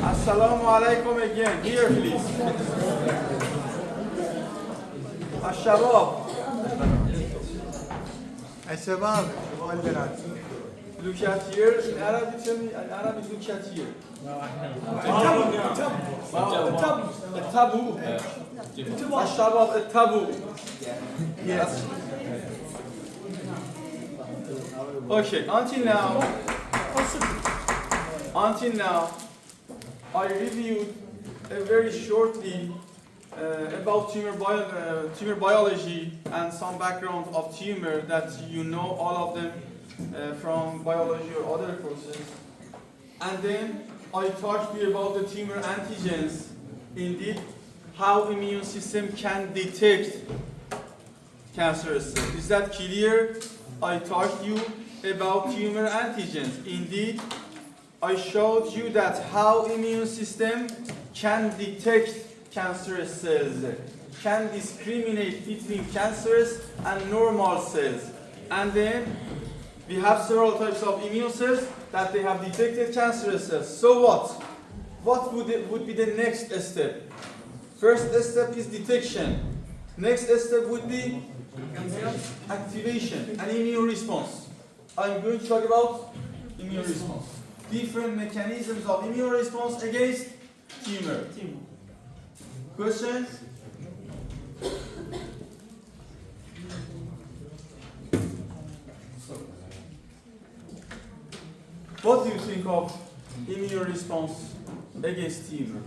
Assalamu alaikum again. Here, please. Ashabab. الشباب والبنات. Look at here. In Arabic, tell me. In Arabic, look at here. Tabu. Ashabab, tabu. Yes. Okay. Until now, I reviewed very shortly about tumor biology and some background of tumor that you know all of them from biology or other courses. And then I talked to you about the tumor antigens, indeed, how immune system can detect cancer cells. Is that clear? I talked to you about tumor antigens. Indeed, I showed you that how immune system can detect cancerous cells, can discriminate between cancerous and normal cells. And then we have several types of immune cells that they have detected cancerous cells. So what? What would be the next step? First step is detection. Next step would be activation and immune response. I'm going to talk about immune response. Different mechanisms of immune response against tumor. Questions? What do you think of immune response against tumor?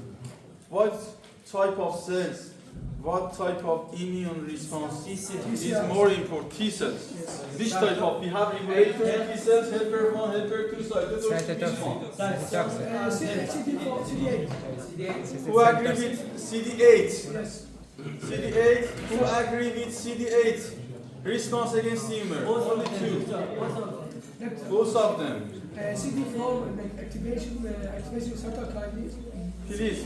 What type of cells, what type of immune response is more important? T cells. Which type of? We have regulatory T cells, helper 1, helper 2, CD8. Who agree with CD8? CD8. Who agree with CD8? Response against tumor. Only two. Both of them. CD4 activation cytokine. Please.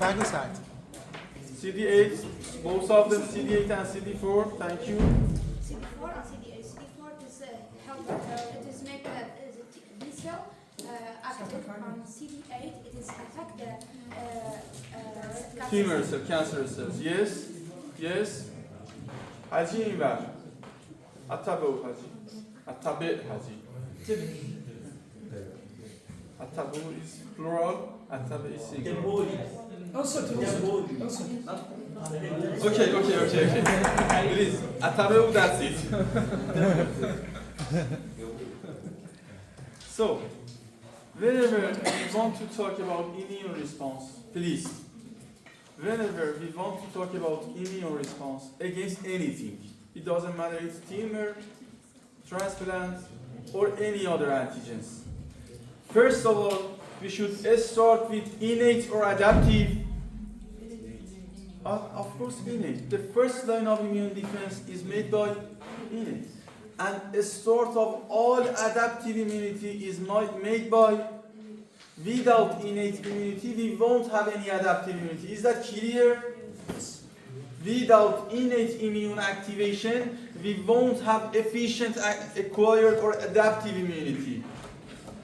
Phagocyte. CD8, both of them, CD8 and CD4. Thank you. CD4 and CD8. CD4 is helper. It is make the B cell active. On CD8, it is attack the Tumor cell, cancer cells. Yes. Haji inver. Atabu Haji. Atabe Haji. Atabu is plural. Atabe is singular. Also. Okay. Please, Atabe, that's it. So, whenever we want to talk about immune response, please, whenever we want to talk about immune response against anything, it doesn't matter if it's tumor, transplant, or any other antigens. First of all, we should start with innate or adaptive. Of course, innate. The first line of immune defense is made by innate. And a sort of all adaptive immunity is made by, without innate immunity, we won't have any adaptive immunity. Is that clear? Without innate immune activation, we won't have efficient acquired or adaptive immunity.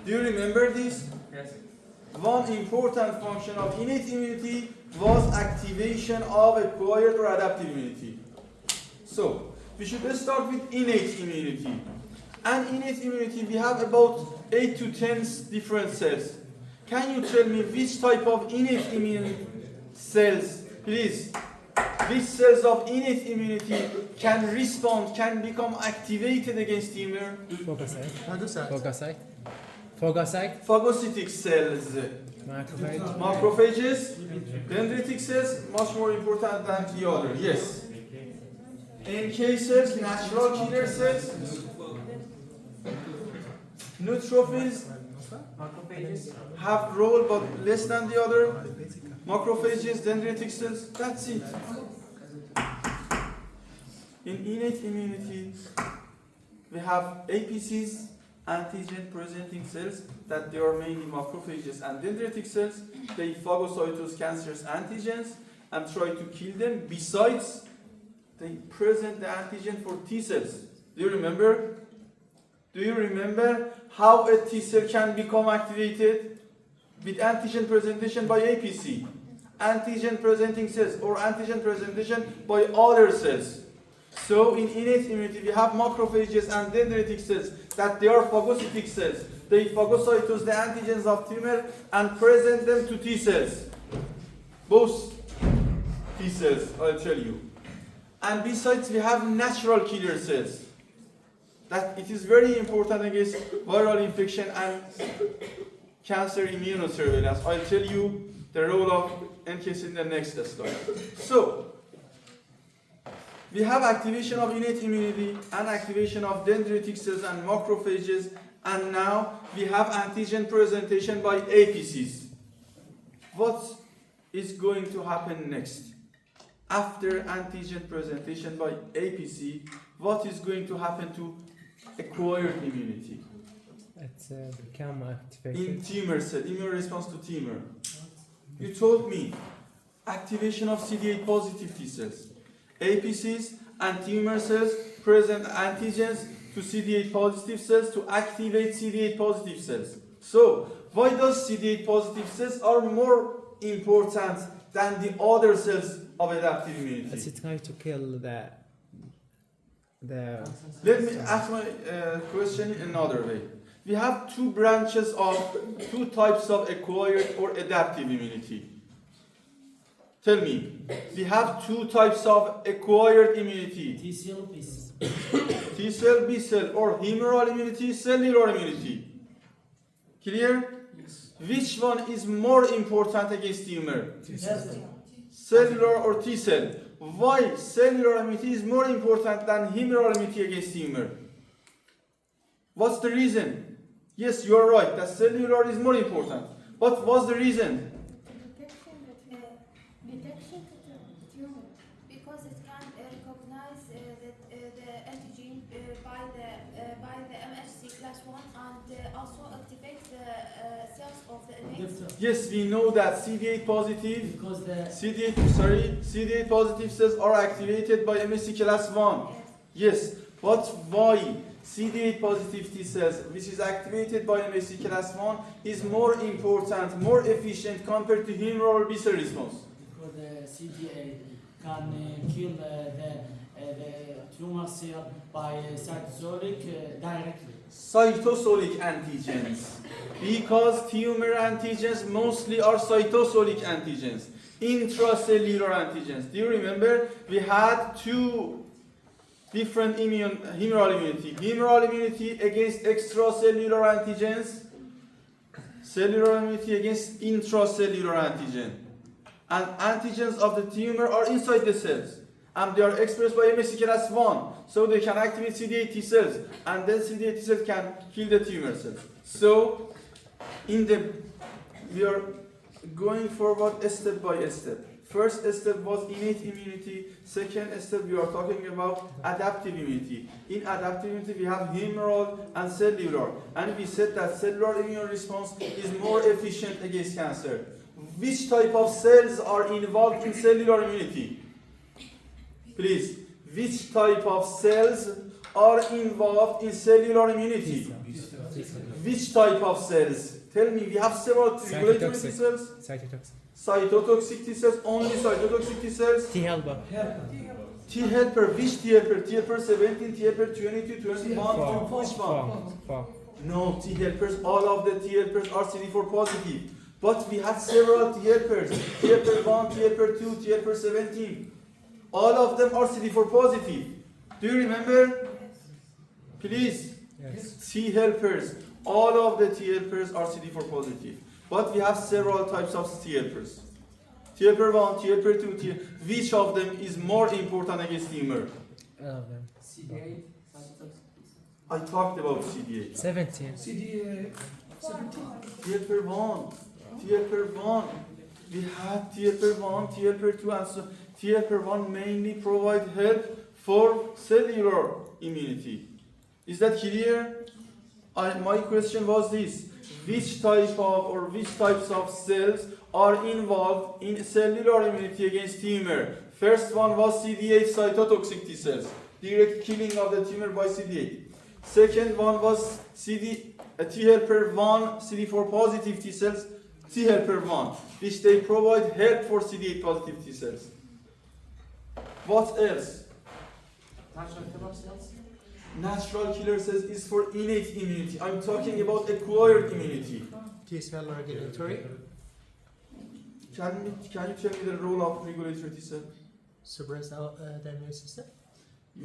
Do you remember this? Yes. One important function of innate immunity was activation of acquired or adaptive immunity. So, we should start with innate immunity. And innate immunity, we have about 8 to 10 different cells. Can you tell me which type of innate immune cells, please? Which cells of innate immunity can respond, can become activated against tumor? Phagocytic cells. Macrophages. Dendritic cells, much more important than the other. Yes. NK cells, natural killer cells. Neutrophils have role but less than the other. Macrophages, dendritic cells, that's it. In innate immunity, we have APCs, antigen presenting cells, that they are mainly macrophages and dendritic cells. They phagocytose cancerous antigens and try to kill them. Besides, they present the antigen for T cells. Do you remember? Do you remember how a T cell can become activated? with antigen presentation by APC, antigen presenting cells, or antigen presentation by other cells. So in innate immunity, we have macrophages and dendritic cells that they are phagocytic cells. They phagocytose the antigens of tumor and present them to T cells. Both T cells, I'll tell you. And besides, we have natural killer cells. That it is very important against viral infection and cancer immunosurveillance. I'll tell you the role of NK cells in the next slide. So, we have activation of innate immunity and activation of dendritic cells and macrophages, and now we have antigen presentation by APCs. What is going to happen next? After antigen presentation by APC, what is going to happen to acquired immunity? It's become In activated. tumor cell, immune response to tumor. You told me activation of CD8 positive T cells. APCs and tumor cells present antigens to CD8 positive cells to activate CD8 positive cells. So, why does CD8 positive cells are more important than the other cells of adaptive immunity? It's trying to kill the Let me ask my question in another way. We have two branches of two types of acquired or adaptive immunity. Tell me, we have two types of acquired immunity. T cell, B cell. T cell, B cell, or humoral immunity, cellular immunity. Clear? Yes. Which one is more important against tumor? Yes. Cellular or T cell? Why cellular immunity is more important than humoral immunity against tumor? What's the reason? Yes, you are right, that cellular is more important. But what's the reason? Detection tumor, because it can recognize the antigen by the MHC class 1 and also activate the cells of the innate. Different. Yes, we know that CD8 positive, Because the CD8 positive cells are activated by MHC class 1. Yes, but why CD8 positive T cells, which is activated by MHC class 1, is more important, more efficient compared to humoral B cell response? because the CD8 can kill the tumor cell by cytosolic directly. Cytosolic antigens. Because tumor antigens mostly are cytosolic antigens, intracellular antigens. Do you remember? We had two different humoral immunity. Humoral immunity against extracellular antigens, cellular immunity against intracellular antigen. And antigens of the tumor are inside the cells, and they are expressed by MHC class 1, so they can activate CD8 T cells, and then CD8 T cells can kill the tumor cells. So, we are going forward step by step. First step was innate immunity. Second step, we are talking about adaptive immunity. In adaptive immunity, we have humoral and cellular. And we said that cellular immune response is more efficient against cancer. Which type of cells are involved in cellular immunity? Please, which type of cells are involved in cellular immunity? Which type of cells? Tell me, we have several regulatory T cells. cytotoxic. Cytotoxic T cells, only cytotoxic T cells. T helper. T helper, which T helper? T helper 17, T helper 22, 21, which one? Four. No, T helpers, all of the T helpers are CD4 positive. But we have several T helpers. T helper 1, T helper 2, T helper 17. All of them are CD4 positive. Do you remember? Please. Yes. T helpers. All of the T helpers are CD4 positive. But we have several types of T helpers. T helper 1, T helper 2, which of them is more important against tumor? All of them. CD8, cytotoxic. I talked about CD8. 17. CD 17. T helper 1, T helper 1. We had T helper 1, T helper 2, and so T helper 1 mainly provide help for cellular immunity. Is that clear? My question was this: which types of cells are involved in cellular immunity against tumor? First one was CD8 cytotoxic T cells, direct killing of the tumor by CD8. Second one was T helper 1 CD4 positive T cells, T helper 1, which they provide help for CD8 positive T cells. What else? Natural killer cells. Natural killer cells is for innate immunity. I'm talking about acquired immunity. T cell regulatory. Can you tell me the role of regulatory T cell? Suppress the immune system.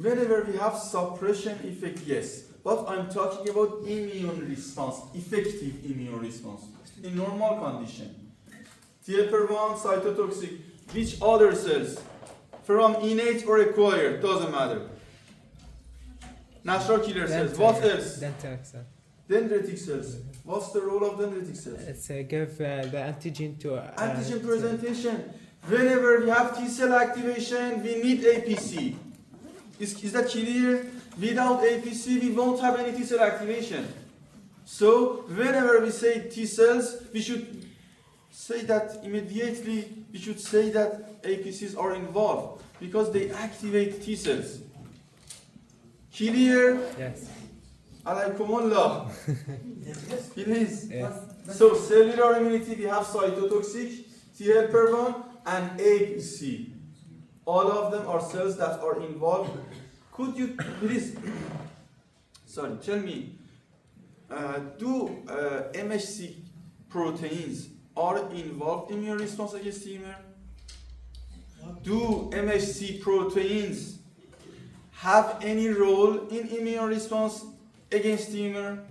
Whenever we have suppression effect, yes. But I'm talking about immune response, effective immune response. In normal condition. T helper 1, cytotoxic. Which other cells? From innate or acquired, doesn't matter. Natural killer cells. What else? Dendritic cell. Dendritic cells. What's the role of dendritic cells? It's give the antigen to Antigen presentation. Whenever we have T cell activation, we need APC. Is that clear? Without APC, we won't have any T cell activation. So, whenever we say T cells, we should say that immediately, we should say that APCs are involved because they activate T cells. Clear? Yes. Alaykumullah. It is. Yes. So, cellular immunity, we have cytotoxic, T helper 1, and APC. All of them are cells that are involved. Could you please, tell me, do MHC proteins are involved in immune response against tumor? Do MHC proteins have any role in immune response against tumor?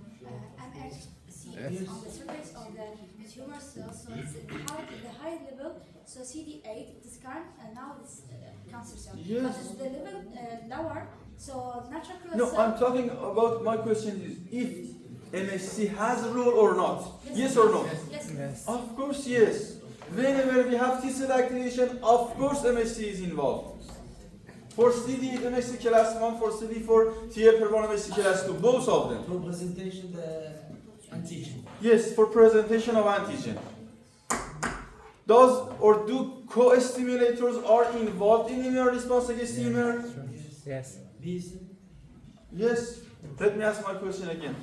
MHC Yes. is on the surface of the tumor cells, so it's the high level. So CD8 this kind, and now it's cancer cell. Yes. But it's the level lower. So natural killer No, cell. I'm talking about, my question is, if MHC has a role or not? Yes or no? Yes. Yes. Of course, yes. Whenever we have T cell activation, of course MHC is involved. For CD8 MHC class 1, for CD4 T helper 1 MHC class 2, both of them. For presentation the antigen. Yes, for presentation of antigen. Does or do co-stimulators are involved in immune response against tumor? Yes. These Yes. Let me ask my question again.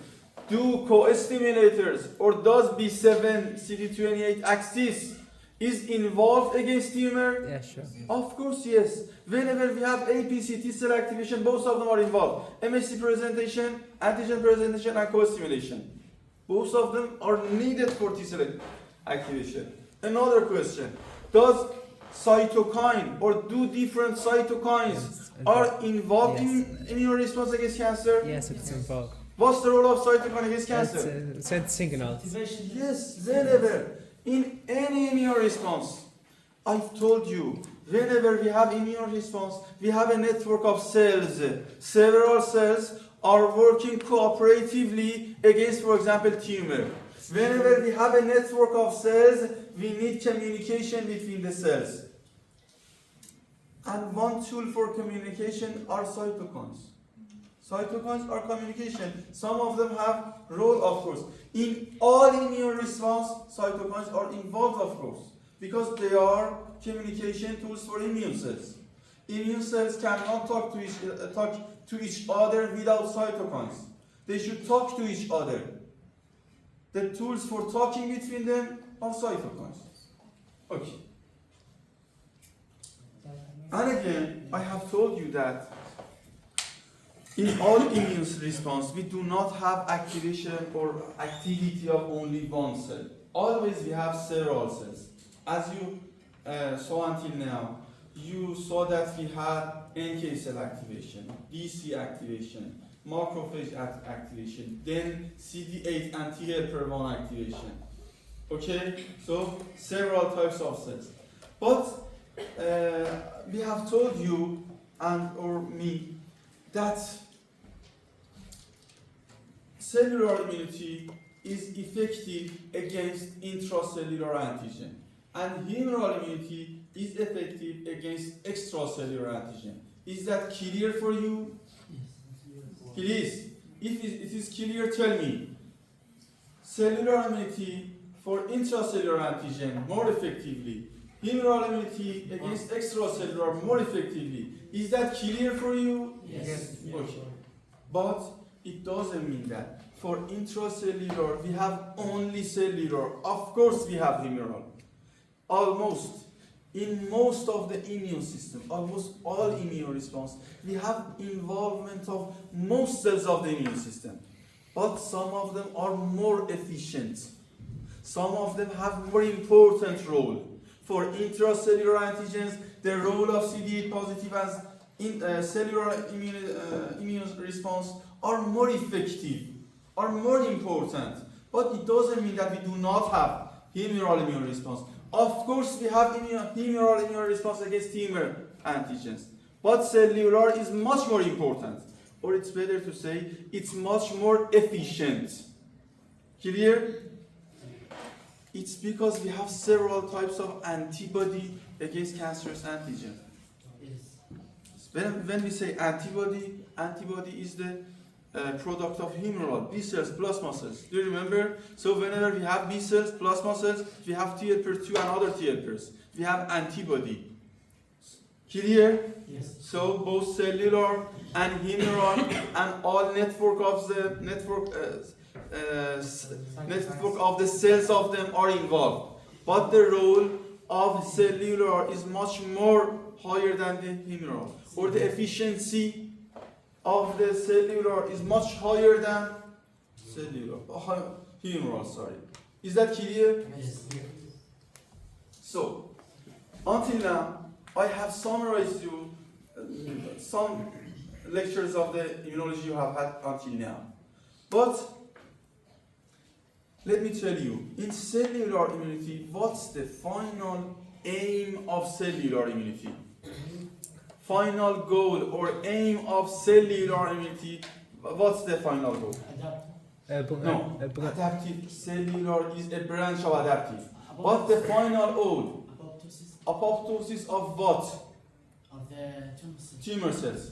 Do co-stimulators or does B7 CD28 axis is involved against tumor? Yeah, sure. Of course, yes. Whenever we have APC, T cell activation, both of them are involved. MHC presentation, antigen presentation, and co-stimulation. Both of them are needed for T cell activation. Another question. Does cytokine or do different cytokines Yes. are involved Yes. in immune response against cancer? Yes, it's involved. What's the role of cytokine against cancer? It's send signals. activation. Yes, whenever, in any immune response, I've told you, whenever we have immune response, we have a network of cells. Several cells are working cooperatively against, for example, tumor. Whenever we have a network of cells, we need communication between the cells. And one tool for communication are cytokines. Cytokines are communication. Some of them have role, of course. In all immune response, cytokines are involved, of course, because they are communication tools for immune cells. Immune cells cannot talk to each other without cytokines. They should talk to each other. The tools for talking between them are cytokines. Okay. And again, I have told you that in all immune response, we do not have activation or activity of only one cell. Always we have several cells. As you saw until now, you saw that we had NK cell activation, DC activation, macrophage activation, then CD8 and T helper 1 activation. Okay, so several types of cells. But we have told you and or me that cellular immunity is effective against intracellular antigen, and humoral immunity is effective against extracellular antigen. Is that clear for you? Please, if it is clear, tell me. Cellular immunity for intracellular antigen more effectively, humoral immunity against extracellular more effectively. Is that clear for you? Yes. Okay. But it doesn't mean that For intracellular, we have only cellular. Of course, we have humoral. Almost. In most of the immune system, almost all immune response, we have involvement of most cells of the immune system. But some of them are more efficient. Some of them have more important role. For intracellular antigens, the role of CD8 positive as cellular immune response are more effective, are more important. But it doesn't mean that we do not have humoral immune response. Of course, we have humoral immune response against tumor antigens. But cellular is much more important. Or it's better to say, it's much more efficient. Clear? It's because we have several types of antibody against cancerous antigen. When we say antibody, antibody is the product of humoral, B cells, plasma cells. Do you remember? So whenever we have B cells, plasma cells, we have T helper 2 and other T helpers. We have antibody. Clear? Yes. So both cellular and humoral and all network of the network of the cells of them are involved. But the role of cellular is much more higher than the humoral, or the efficiency of the cellular is much higher than cellular, humoral, sorry. Is that clear? Yes. So, until now, I have summarized you some lectures of the immunology you have had until now. But, let me tell you, in cellular immunity, what's the final aim of cellular immunity? Final goal or aim of cellular immunity, what's the final goal? No, adaptive. Cellular is a branch of adaptive. What's the final goal? Apoptosis of what? Of the Tumor cells.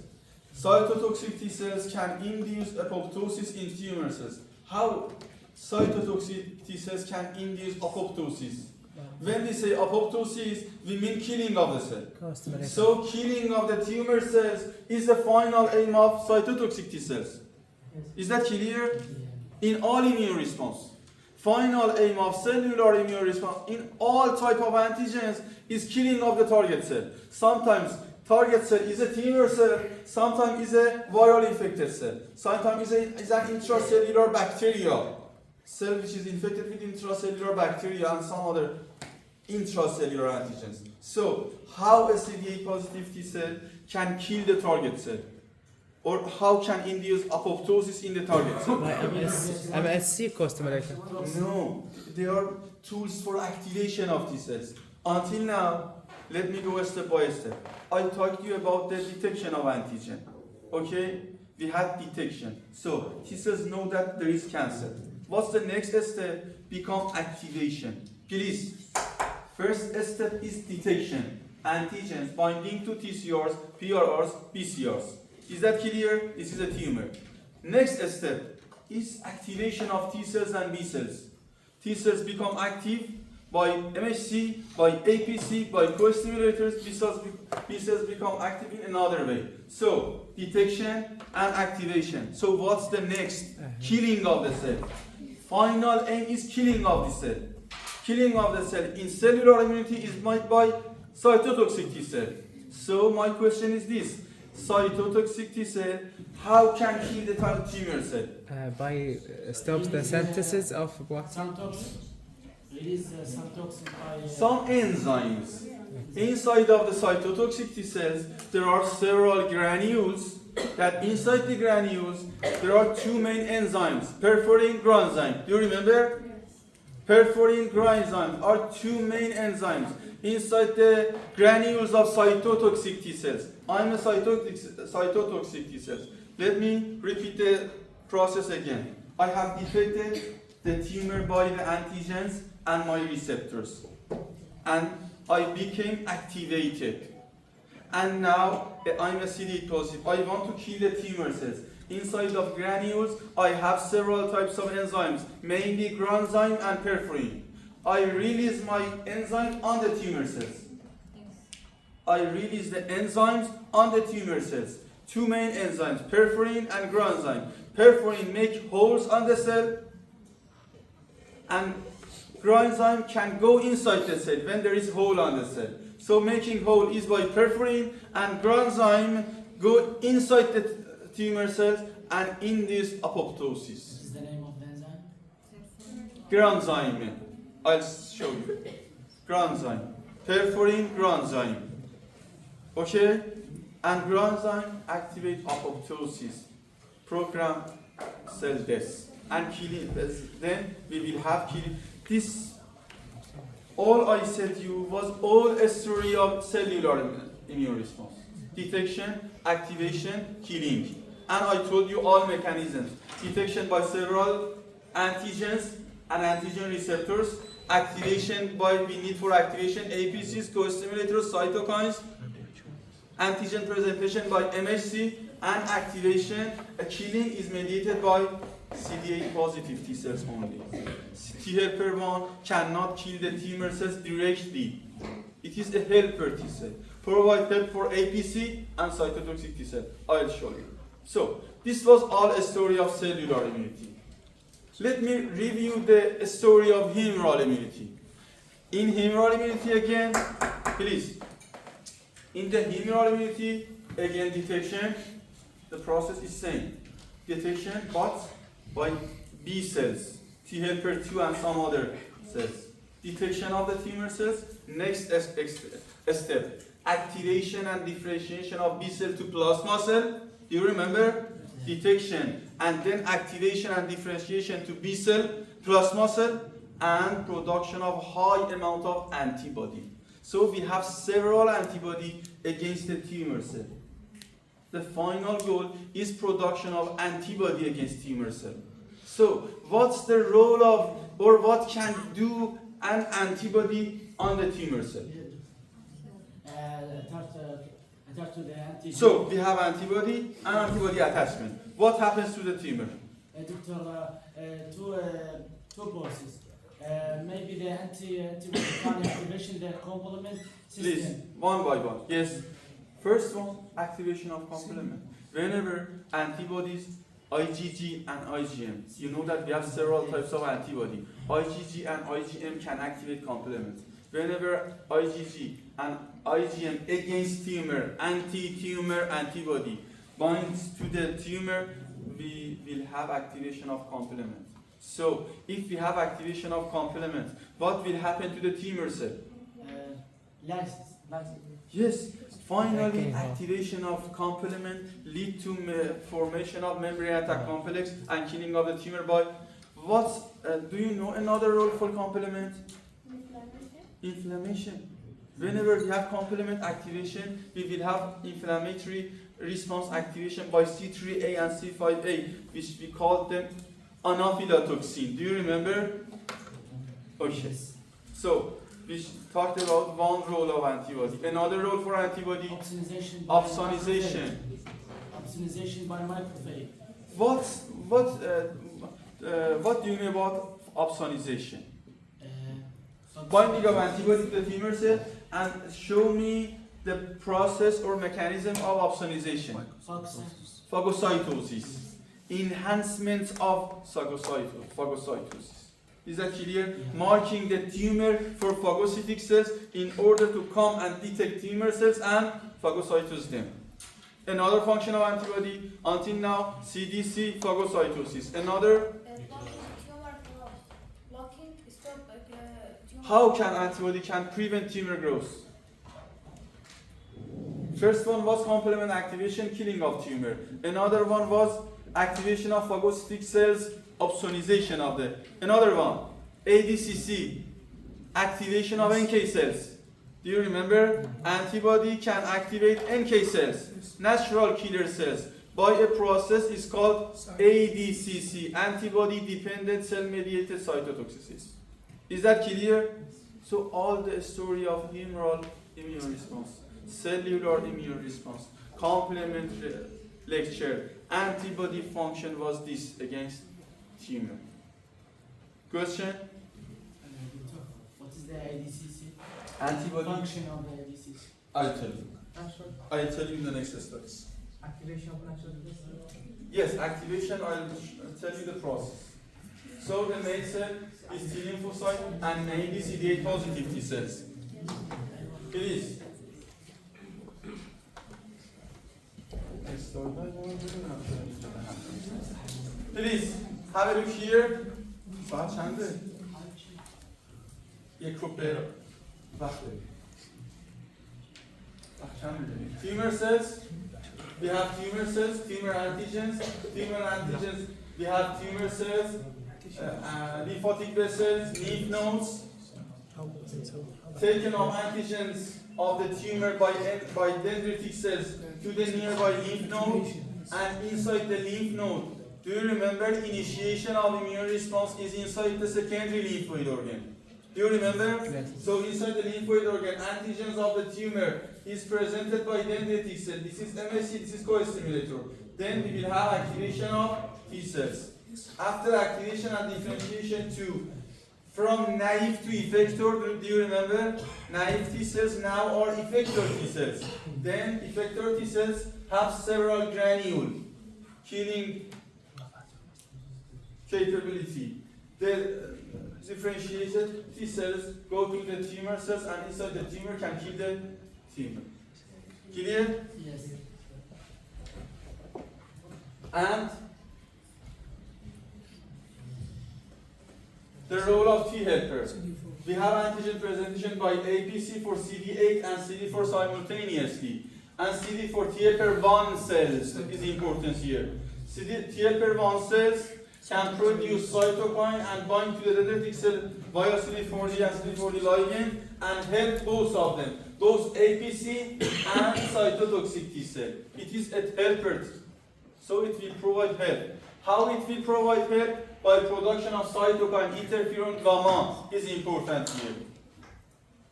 Cytotoxic T cells can induce apoptosis in tumor cells. How cytotoxic T cells can induce apoptosis? When we say apoptosis, we mean killing of the cell. So killing of the tumor cells is the final aim of cytotoxic T cells. Is that clear? In all immune response. Final aim of cellular immune response in all type of antigens is killing of the target cell. Sometimes target cell is a tumor cell, sometimes is a viral infected cell, sometimes is an intracellular bacteria. Cell which is infected with intracellular bacteria and some other intracellular antigens. So, how a CD8 positive T cell can kill the target cell? Or how can induce apoptosis in the target cell? MSC co-stimulator. No, they are tools for activation of T cells. Until now, let me go step by step. I talked to you about the detection of antigen. Okay? We had detection. So, T cells know that there is cancer. What's the next step? Become activation. Please, first step is detection. Antigens binding to TCRs, PRRs, BCRs. Is that clear? This is a tumor. Next step is activation of T cells and B cells. T cells become active by MHC, by APC, by co-stimulators. B cells become active in another way. So, detection and activation. So, what's the next? Killing of the cell. Final aim is killing of the cell. Killing of the cell in cellular immunity is made by cytotoxic T cell. So my question is this: cytotoxic T cell, how can kill the tumor cell? By stops the synthesis of what? some toxin. Release some toxin by. Some enzymes. Inside of the cytotoxic T cells, there are several granules. That inside the granules, there are two main enzymes: perforin, granzyme. Do you remember? Perforin, granzyme are two main enzymes inside the granules of cytotoxic T cells. I'm a cytotoxic T cells. Let me repeat the process again. I have detected the tumor by the antigens and my receptors, and I became activated. And now I'm a CD8 positive. I want to kill the tumor cells. Inside of granules, I have several types of enzymes, mainly granzyme and perforin. I release my enzyme on the tumor cells. I release the enzymes on the tumor cells. Two main enzymes, perforin and granzyme. perforin make holes on the cell, and granzyme can go inside the cell when there is hole on the cell. So making hole is by perforin, and granzyme go inside the tumor cells and induce apoptosis. What is the name of the enzyme? Granzyme. I'll show you. Granzyme. Perforin granzyme. Okay? And granzyme activate apoptosis. Program cell death. And killing. Then we will have killing. This, all I said you was all a story of cellular immune response. Detection, activation, killing. And I told you all mechanisms. Detection by several antigens and antigen receptors. Activation by, we need for activation APCs, co-stimulators, cytokines. Antigen presentation by MHC, and activation, a killing is mediated by CD8 positive T cells only. T helper 1 cannot kill the tumor cells directly. It is a helper T cell. Provide help for APC and cytotoxic T cell. I'll show you. So, this was all a story of cellular immunity. Let me review the story of humoral immunity. In humoral immunity again, please. In the humoral immunity, again detection, the process is same. Detection, but by B cells, T helper 2 and some other cells. Detection of the tumor cells, next step. Activation and differentiation of B cell to plasma cell. Do you remember? Detection and then activation and differentiation to B cell, plasma cell, and production of high amount of antibody. So we have several antibody against the tumor cell. The final goal is production of antibody against tumor cell. So what's the role of, or what can do an antibody on the tumor cell? Attach to the antigen. So we have antibody and antibody attachment. What happens to the tumor? Doctor, two processes. Maybe the antibody can activation the complement system. Please, one by one. Yes. First one, activation of complement. Whenever antibodies, IgG and IgM, you know that we have several types of antibody. IgG and IgM can activate complement. Whenever IgG and IgM against tumor, anti-tumor antibody binds to the tumor, we will have activation of complement. So, if we have activation of complement, what will happen to the tumor cell? Lysis. Yes, finally activation of complement lead to formation of membrane attack complex and killing of the tumor by do you know another role for complement? Inflammation. Whenever we have complement activation, we will have inflammatory response activation by C3A and C5A, which we call them anaphylatoxin. Do you remember? Okay. So, we talked about one role of antibody. Another role for antibody, Opsonization. Opsonization by microphage. What do you know about opsonization? Binding of antibody to the tumor cell, and show me the process or mechanism of opsonization. Phagocytosis. Enhancement of phagocytosis. Is that clear? Yeah. Marking the tumor for phagocytic cells in order to come and detect tumor cells and phagocytose them. Another function of antibody until now, CDC, phagocytosis. Another, how can antibody can prevent tumor growth? First one was complement activation, killing of tumor. Another one was activation of phagocytic cells, opsonization of the. Another one, ADCC, activation of NK cells. Do you remember? Antibody can activate NK cells, natural killer cells, by a process is called ADCC, antibody-dependent cell-mediated cytotoxicity. Is that clear? So all the story of humoral immune response, cellular immune response, complement lecture, antibody function was this against tumor. Question? What is the ADCC? Antibody Function of the ADCC. I'll tell you. I'll tell you in the next slides. Activation of natural Yes, activation, I'll tell you the process. So the main cell is T lymphocyte and mainly CD8 positive T cells. Please. Please, have a look here. ساعت چنده؟ یک رو به وقت tumor cells, we have tumor cells, tumor antigens, we have tumor cells, lymphatic vessels, lymph nodes, taken of antigens of the tumor by dendritic cells to the nearby lymph node and inside the lymph node. Do you remember initiation of immune response is inside the secondary lymphoid organ? Do you remember? Yes. So inside the lymphoid organ, antigens of the tumor is presented by dendritic cell. This is MSC, this is co-stimulator. Then we will have activation of T cells. After activation and differentiation from naive to effector, do you remember? Naive T cells now are effector T cells. Then effector T cells have several granule killing capability. The differentiated T cells go to the tumor cells and inside the tumor can kill the tumor. Clear? Yes. And the role of T helper. We have antigen presentation by APC for CD8 and CD4 simultaneously. And CD4 T helper 1 cells is important here. T helper 1 cells can produce cytokine and bind to the dendritic cell via CD40 and CD40 ligand and help both of them, both APC and cytotoxic T cell. It is a helper, so it will provide help. How it will provide help? By production of cytokine interferon gamma is important here.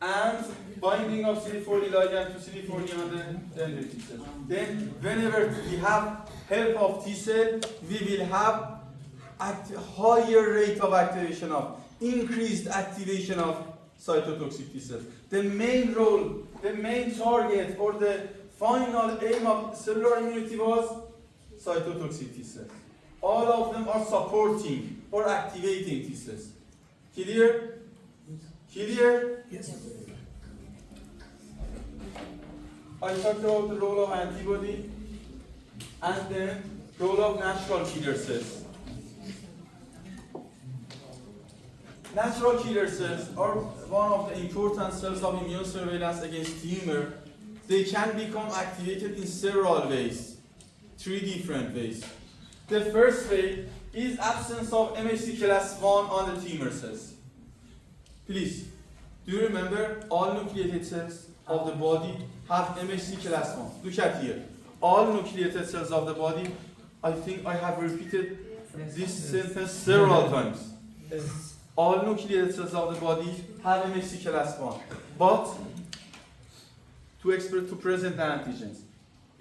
And binding of CD40 ligand to CD40 on the dendritic cell. Then whenever we have help of T cell, we will have higher rate of activation of, increased activation of cytotoxic T cells. The main role, the main target or the final aim of cellular immunity was cytotoxic T cells. All of them are supporting or activating T cells. Clear? Clear? Yes. I talked about the role of antibody and then role of natural killer cells. Natural killer cells are one of the important cells of immune surveillance against tumor. They can become activated in several ways, 3 different ways. The first way is absence of MHC class 1 on the tumor cells. Please, do you remember all nucleated cells of the body have MHC class 1? Look at here. All nucleated cells of the body, I think I have repeated this sentence several times. All nucleated cells of the body have MHC class 1. But to present the antigens,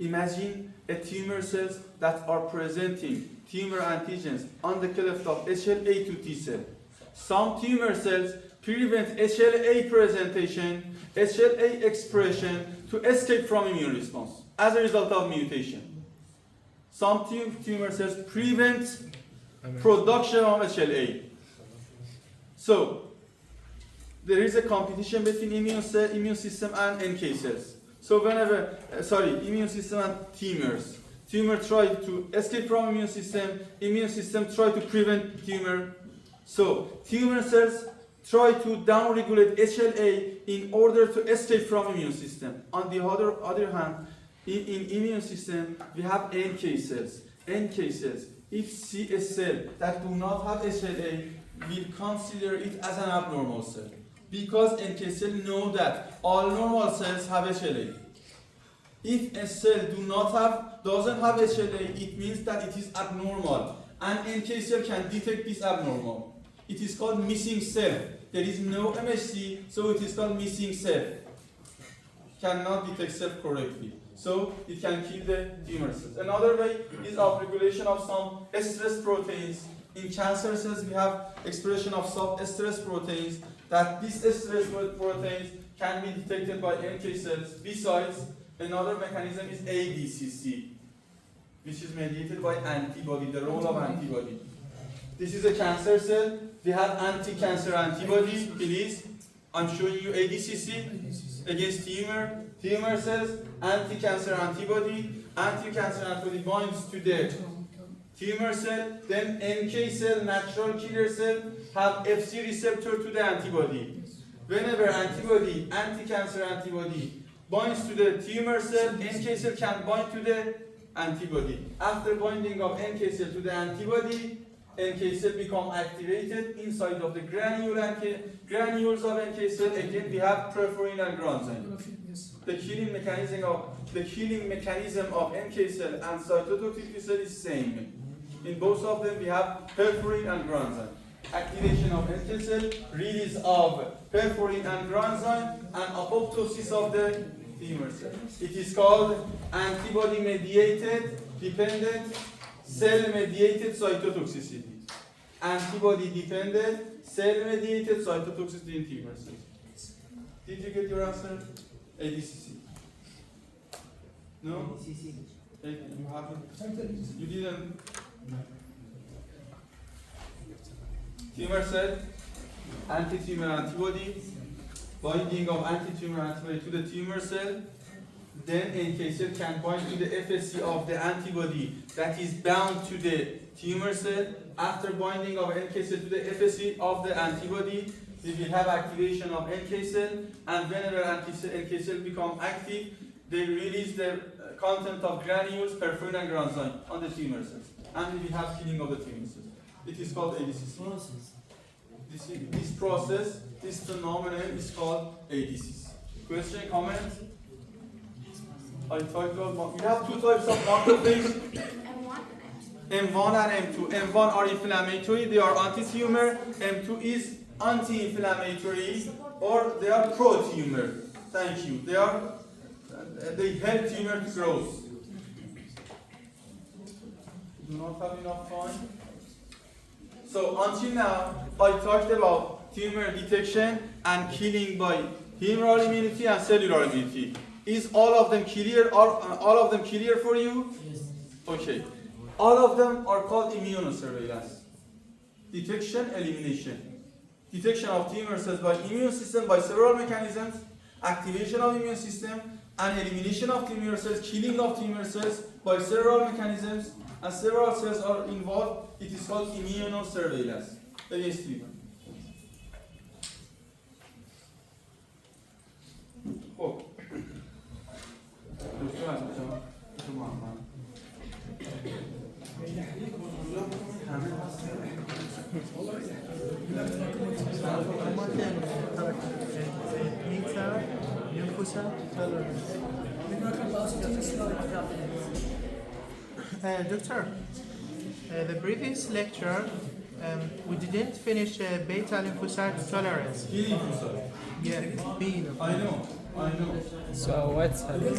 imagine a tumor cells that are presenting tumor antigens on the cleft of HLA to T cell. Some tumor cells prevent HLA presentation, HLA expression to escape from immune response as a result of mutation. Some tumor cells prevent production of HLA. So, there is a competition between immune system and NK cells. So whenever, immune system and tumors. Tumor try to escape from immune system try to prevent tumor. So, tumor cells try to downregulate HLA in order to escape from immune system. On the other hand, in immune system, we have NK cells. NK cells, if see a cell that do not have HLA, we'll consider it as an abnormal cell. Because NK cells know that all normal cells have HLA. If a cell doesn't have HLA, it means that it is abnormal. And NK cell can detect this abnormal. It is called missing cell. There is no MHC, so it is called missing cell. Cannot detect cell correctly. So it can kill the tumor cells. Another way is upregulation of some stress proteins. In cancer cells, we have expression of some stress proteins. That these stress proteins can be detected by NK cells. Besides, another mechanism is ADCC. which is mediated by antibody, the role of antibody. This is a cancer cell. We have anti-cancer antibody, please. I'm showing you ADCC against tumor cells, anti-cancer antibody. Anti-cancer antibody binds to the tumor cell, then NK cell, natural killer cell, have FC receptor to the antibody. Whenever anti-cancer antibody binds to the tumor cell, NK cell can bind to the antibody. After binding of NK cell to the antibody, NK cell become activated inside of the granules of NK cell. Again, we have perforin and granzyme. The killing mechanism of NK cell and cytotoxic cell is same. In both of them, we have perforin and granzyme. Activation of NK cell, release of perforin and granzyme, and apoptosis of the tumor cell. It is called antibody-mediated dependent cell-mediated cytotoxicity. Antibody-dependent cell-mediated cytotoxicity in tumor cells. Did you get your answer? ADCC. No? You haven't? You didn't? Tumor cell, anti-tumor antibody, binding of anti-tumor antibody to the tumor cell, then NK cell can bind to the FSC of the antibody that is bound to the tumor cell. After binding of NK cell to the FSC of the antibody, we will have activation of NK cell, and whenever NK cell become active, they release the content of granules, perforin and granzyme on the tumor cells, and we will have killing of the tumor cells. It is called ADCC. This process, this phenomenon is called ADCC. Question, comment? I talked about, you have two types of macrophage, M1 and M2. M1 are inflammatory, they are anti-tumor. M2 is anti-inflammatory, or they are pro-tumor. Thank you. They help tumor to grow. Do not have enough time. So until now, I talked about tumor detection and killing by humoral immunity and cellular immunity. Is all of them clear? Are all of them clear for you? Yes. Okay. All of them are called immunosurveillance. Detection, elimination. Detection of tumor cells by immune system by several mechanisms, activation of immune system, and elimination of tumor cells, killing of tumor cells by several mechanisms, and several cells are involved. It is called immunosurveillance against tumor. Oh. Doctor, the previous lecture, we didn't finish beta lymphocyte tolerance. Killing lymphocyte. Yeah, B. I know. So what's happening?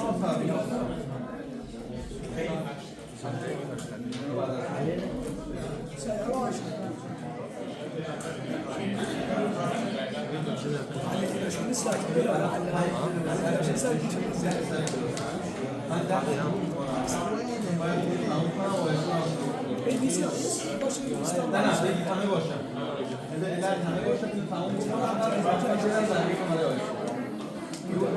همه باشن. همه باشن که تمام